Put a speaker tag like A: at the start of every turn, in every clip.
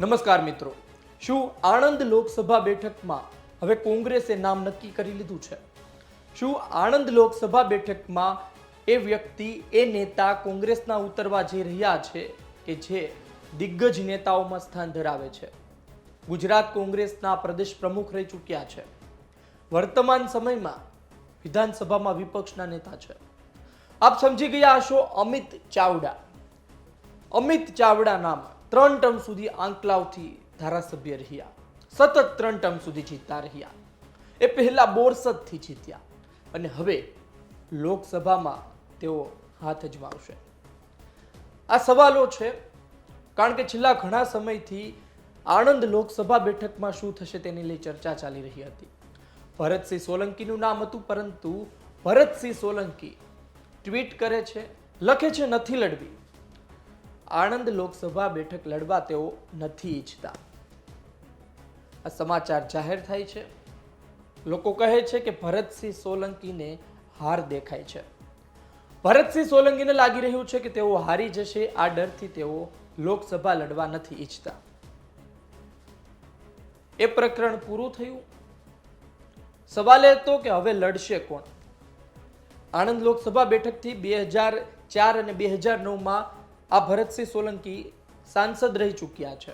A: નમસ્કાર મિત્રો, શું આણંદ લોકસભા બેઠકમાં હવે કોંગ્રેસે નામ નક્કી કરી લીધું છે? શું આણંદ લોકસભા બેઠકમાં એ વ્યક્તિ, એ નેતા કોંગ્રેસના ઉતરવા જઈ રહ્યા છે કે જે દિગ્ગજ નેતાઓમાં સ્થાન ધરાવે છે? ગુજરાત કોંગ્રેસના પ્રદેશ પ્રમુખ રહી ચૂક્યા છે, વર્તમાન સમયમાં વિધાનસભામાં વિપક્ષના નેતા છે. આપ સમજી ગયા હશો અમિત ચાવડા. અમિત ચાવડા નામ 3 ટર્મ સુધી આંકલાવથી ધારાસભ્ય રહ્યા, સતત 3 ટર્મ સુધી જીતતા રહ્યા. એ પહેલા બોરસદથી જીત્યા અને હવે લોકસભામાં તેઓ હાથ અજમાવશે. આ સવાલો છે કારણ કે છેલ્લા ઘણા સમયથી આણંદ લોકસભા બેઠકમાં શું થશે તેની લઈ ચર્ચા ચાલી રહી હતી. ભરતસિંહ સોલંકીનું નામ હતું, પરંતુ ભરતસિંહ સોલંકી ટ્વીટ કરે છે, લખે છે નથી લડવી. આણંદ લોકસભા બેઠક લડવા તેઓ નથી ઈચ્છતા. આ સમાચાર જાહેર થાય છે. લોકો કહે છે કે ભરતસિંહ સોલંકીને હાર દેખાય છે. ભરતસિંહ સોલંકીને લાગી રહ્યું છે કે તેઓ હારી જશે. આ ડરથી તેઓ લોકસભા લડવા નથી ઈચ્છતા. એ પ્રકરણ પૂરું થયું. સવાલ એ હતો કે હવે લડશે કોણ? આણંદ લોકસભા બેઠકથી 2004 અને 2009માં આ ભરતસિંહ સોલંકી સાંસદ રહી ચૂક્યા છે.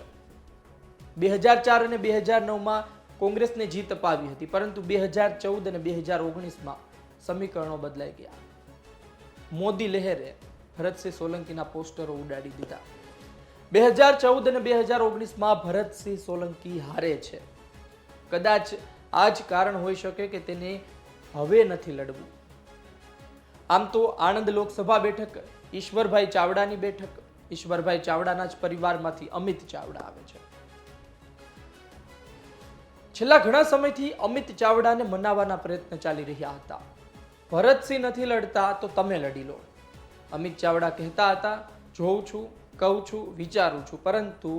A: 2004 અને 2009માં કોંગ્રેસને જીત અપાવી હતી, પરંતુ 2014 અને 2019માં સમીકરણો બદલાઈ ગયા. મોદી લહેરે ભરતસિંહ સોલંકીના પોસ્ટરો ઉડાડી દીધા. 2014 અને 2019માં ભરતસિંહ સોલંકી હારે છે. કદાચ આ જ કારણ હોઈ શકે કે તેને હવે નથી લડવું. આમ તો આણંદ લોકસભા બેઠક ઈશ્વરભાઈ ચાવડાની બેઠક. ઈશ્વરભાઈ ચાવડાના જ પરિવારમાંથી અમિત ચાવડા આવે છે. છેલ્લા ઘણા સમયથી અમિત ચાવડાને મનાવવાના પ્રયત્ન ચાલી રહ્યા હતા. ભરતસિંહ નથી લડતા તો તમે લડી લો. અમિત ચાવડા કહેતા હતા, જોઉં છું, કહું છું, વિચારું છું, પરંતુ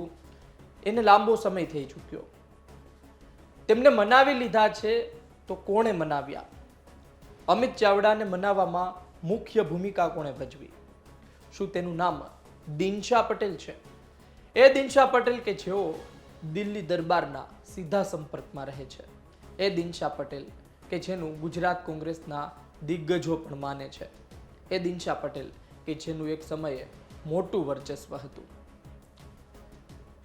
A: એને લાંબો સમય થઈ ચૂક્યો. તેમને મનાવી લીધા છે તો કોણે મનાવ્યા? અમિત ચાવડાને મનાવવામાં મુખ્ય ભૂમિકા કોણે ભજવી? શું તેનું નામ દિનશા પટેલ છે? એ દિનશા પટેલ કે જેઓ દિલ્હી દરબારના સીધા સંપર્કમાં રહે છે. એ દિનશા પટેલ કે જેનું ગુજરાત કોંગ્રેસના દિગ્ગજો પણ માને છે. એ દિનશા પટેલ કે જેનું એક સમયે મોટું વર્ચસ્વ હતું.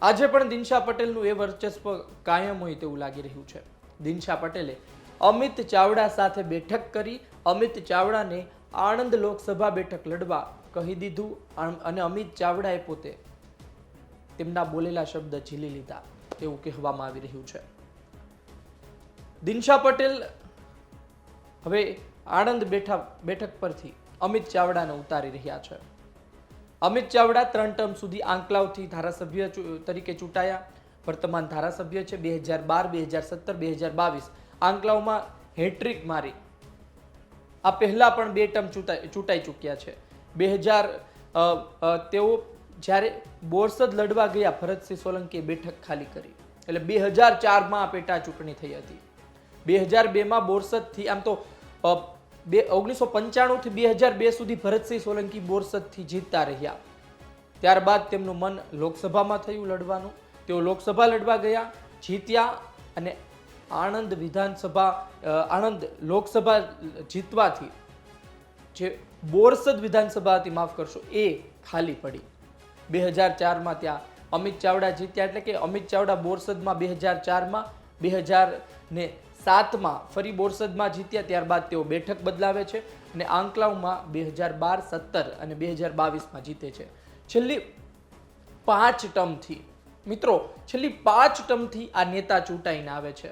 A: આજે પણ દિનશા પટેલનું એ વર્ચસ્વ કાયમ હોય તેવું લાગી રહ્યું છે. દિનશા પટેલે અમિત ચાવડા સાથે બેઠક કરી અમિત ચાવડાને આણંદ લોકસભા બેઠક લડવા કહી દીધું અને અમિત ચાવડાએ પોતે તેમના બોલેલા શબ્દ ઝીલી લીધા એવું કહેવામાં આવી રહ્યું છે. દિનશા પટેલ હવે આણંદ બેઠક પરથી અમિત ચાવડાને ઉતારી રહ્યા છે. અમિત ચાવડા 3 ટર્મ સુધી આંકલાવથી ધારાસભ્ય તરીકે ચૂંટાયા. વર્તમાન ધારાસભ્ય છે. 2012, 2017, 2022 આંકલાવમાં હેટ્રિક મારી. આ પહેલા પણ 2 ટર્મ ચૂંટાઈ ચૂક્યા છે. તેઓ જ્યારે બોરસદ લડવા ગયા, ભરતસિંહ સોલંકીએ બેઠક ખાલી કરી. એટલે 2004માં પેટા ચૂંટણી થઈ હતી. 2002માં બોરસદથી, આમ તો 1995 થી 2002 સુધી ભરતસિંહ સોલંકી બોરસદથી જીતતા રહ્યા. ત્યારબાદ તેમનું મન લોકસભામાં થયું લડવાનું. તેઓ લોકસભા લડવા ગયા, જીત્યા અને આણંદ લોકસભા જીતવાથી જે બોરસદ વિધાનસભા હતી, માફ કરશો, એ ખાલી પડી. 2004માં ત્યાં અમિત ચાવડા જીત્યા. એટલે કે અમિત ચાવડા બોરસદમાં 2004માં, 2007માં ફરી બોરસદમાં જીત્યા. ત્યારબાદ તેઓ બેઠક બદલાવે છે અને આંકલાવમાં 2012, 17 અને 2022માં જીતે છે. છેલ્લી 5 ટર્મથી મિત્રો, છેલ્લી 5 ટર્મથી આ નેતા ચૂંટાઈને આવે છે.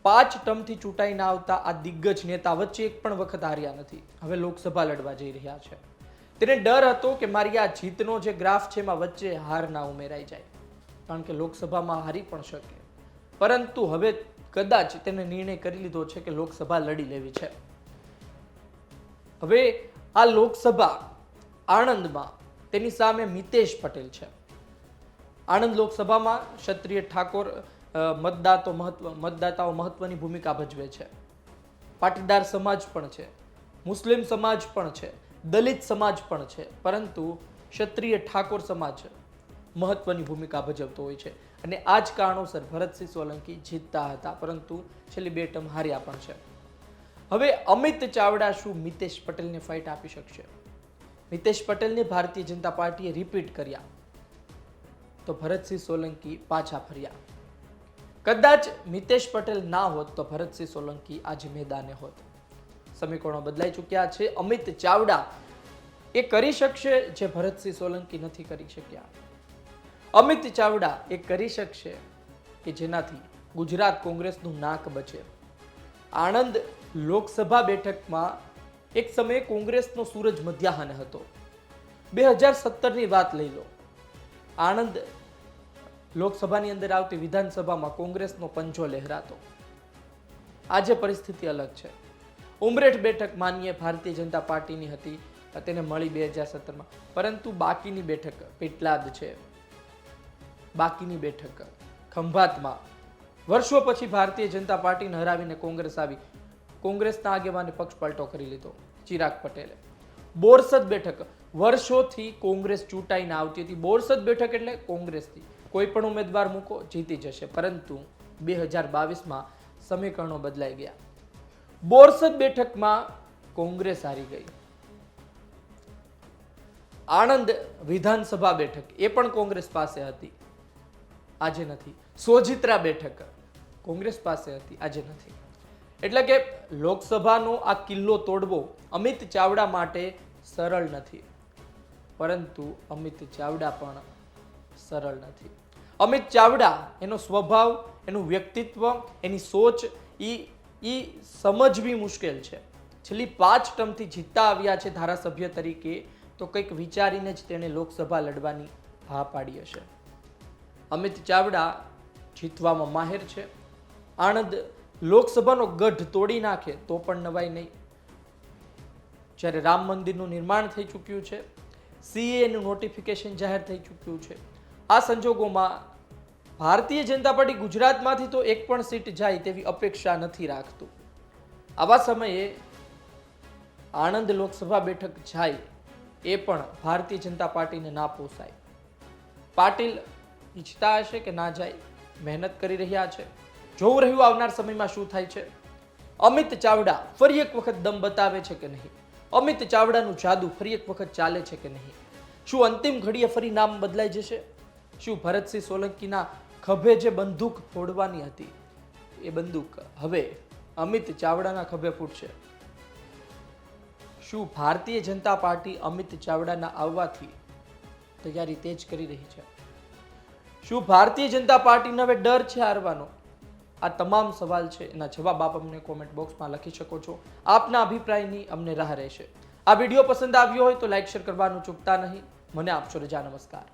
A: 5 ટર્મથી ચૂંટાઈને આવતા આ દિગ્ગજ નેતા વચ્ચે એક પણ વખત હાર્યા નથી. હવે લોકસભા લડવા જઈ રહ્યા છે. તેને ડર હતો કે મારી આ જીતનો જે ગ્રાફ છે એમાં વચ્ચે હાર ના ઉમેરાઈ જાય, કારણ કે લોકસભામાં હારી પણ શકે. પરંતુ હવે કદાચ તેને નિર્ણય કરી લીધો છે કે લોકસભા લડી લેવી છે. હવે આ લોકસભા આણંદમાં તેની સામે મિતેશ પટેલ છે. આણંદ લોકસભામાં ક્ષત્રિય ઠાકોર મતદાતાઓ મહત્વની ભૂમિકા ભજવે છે. પાટીદાર સમાજ પણ છે, મુસ્લિમ સમાજ પણ છે, દલિત સમાજ પણ છે, પરંતુ ક્ષત્રિય ઠાકોર સમાજ મહત્વની ભૂમિકા ભજવતો હોય છે અને આ જ કારણોસર ભરતસિંહ સોલંકી જીતતા હતા, પરંતુ છેલ્લી 2 ટર્મ હાર્યા પણ છે. હવે અમિત ચાવડા શું મિતેશ પટેલને ફાઇટ આપી શકશે? મિતેશ પટેલને ભારતીય જનતા પાર્ટીએ રિપીટ કર્યા તો ભરતસિંહ સોલંકી પાછા ફર્યા. કદાચ મિતેશ પટેલ ના હોત તો ભરતસિંહ સોલંકી આજે મેદાને હોત. સમીકરણો બદલાઈ ચૂક્યા છે. અમિત ચાવડા એ કરી શકશે જે ભરતસિંહ સોલંકી નથી કરી શક્યા. અમિત ચાવડા એ કરી શકશે કે જેનાથી ગુજરાત કોંગ્રેસનું નાક બચે. આણંદ લોકસભા બેઠકમાં એક સમયે કોંગ્રેસનો સૂરજ મધ્યાહને હતો. 2017ની વાત લઈ લો. આણંદ લોકસભાની અંદર આવતી વિધાનસભામાં કોંગ્રેસનો પંજો લહેરાતો. આજે પરિસ્થિતિ અલગ છે. ઉમરેઠ બેઠક માનીએ ભારતીય જનતા પાર્ટીની હતી, તેને મળી 2017માં, પરંતુ બાકીની બેઠક પેટલાદ છે, બાકીની બેઠક ખંભાતમાં વર્ષો પછી ભારતીય જનતા પાર્ટીને હરાવીને કોંગ્રેસ આવી. કોંગ્રેસના આગેવાને પક્ષ પલટો કરી લીધો ચિરાગ પટેલે. બોરસદ બેઠક વર્ષોથી કોંગ્રેસ ચૂંટાઈને આવતી હતી. બોરસદ બેઠક એટલે કોંગ્રેસથી કોઈ પણ ઉમેદવાર મૂકો જીતી જશે, પરંતુ 2022માં સમીકરણો બદલાઈ ગયા. બોરસદ બેઠકમાં કોંગ્રેસ હારી ગઈ. આણંદ વિધાનસભા બેઠક એ પણ કોંગ્રેસ પાસે હતી, આજે નથી. સોજિત્રા બેઠક કોંગ્રેસ પાસે હતી, આજે નથી. એટલે કે લોકસભાનો આ કિલ્લો તોડવો અમિત ચાવડા માટે સરળ નથી, પરંતુ અમિત ચાવડા પણ સરળ નથી. અમિત ચાવડા એનો સ્વભાવ, એનું વ્યક્તિત્વ, એની સોચ એ સમજવી મુશ્કેલ છે. છેલ્લી 5 ટર્મથી જીતતા આવ્યા છે ધારાસભ્ય તરીકે, તો કંઈક વિચારીને જ તેણે લોકસભા લડવાની હા પાડી હશે. અમિત ચાવડા જીતવામાં માહેર છે. આણંદ લોકસભાનો ગઢ તોડી નાખે તો પણ નવાઈ નહીં. જ્યારે રામ મંદિરનું નિર્માણ થઈ ચૂક્યું છે, સીએનું નોટિફિકેશન જાહેર થઈ ચૂક્યું છે, આ સંજોગોમાં ભારતીય જનતા પાર્ટી ગુજરાતમાંથી તો એક પણ સીટ જાય તેવી અપેક્ષા નથી રાખતું. આવા સમયે આણંદ લોકસભા બેઠક જાય એ પણ ભારતીય જનતા પાર્ટીને ના પોસાય. પાટીલ ઈચ્છતા હશે કે ના જાય, મહેનત કરી રહ્યા છે. જોવું રહ્યું આવનાર સમયમાં શું થાય છે. અમિત ચાવડા ફરી એક વખત દમ બતાવે છે કે નહીં? અમિત ચાવડાનું જાદુ ફરી એક વખત ચાલે છે કે નહીં? શું અંતિમ ઘડીએ ફરી નામ બદલાઈ જશે? શું ભરતસિંહ સોલંકીના ખભે જે બંદૂક ફોડવાની હતી એ બંદૂક હવે અમિત ચાવડાના ખભે ફૂટશે? શું ભારતીય જનતા પાર્ટી અમિત ચાવડાના આવવાથી તૈયારી તેજ કરી રહી છે? શું ભારતીય જનતા પાર્ટીને હવે ડર છે હારવાનો? આ તમામ સવાલ છે, એના જવાબ આપ અમને કોમેન્ટ બોક્સમાં લખી શકો છો. આપના અભિપ્રાયની અમને રાહ રહેશે. આ વિડીયો પસંદ આવ્યો હોય તો લાઈક શેર કરવાનું ચૂકતા નહીં. મને આપશો રજા. નમસ્કાર.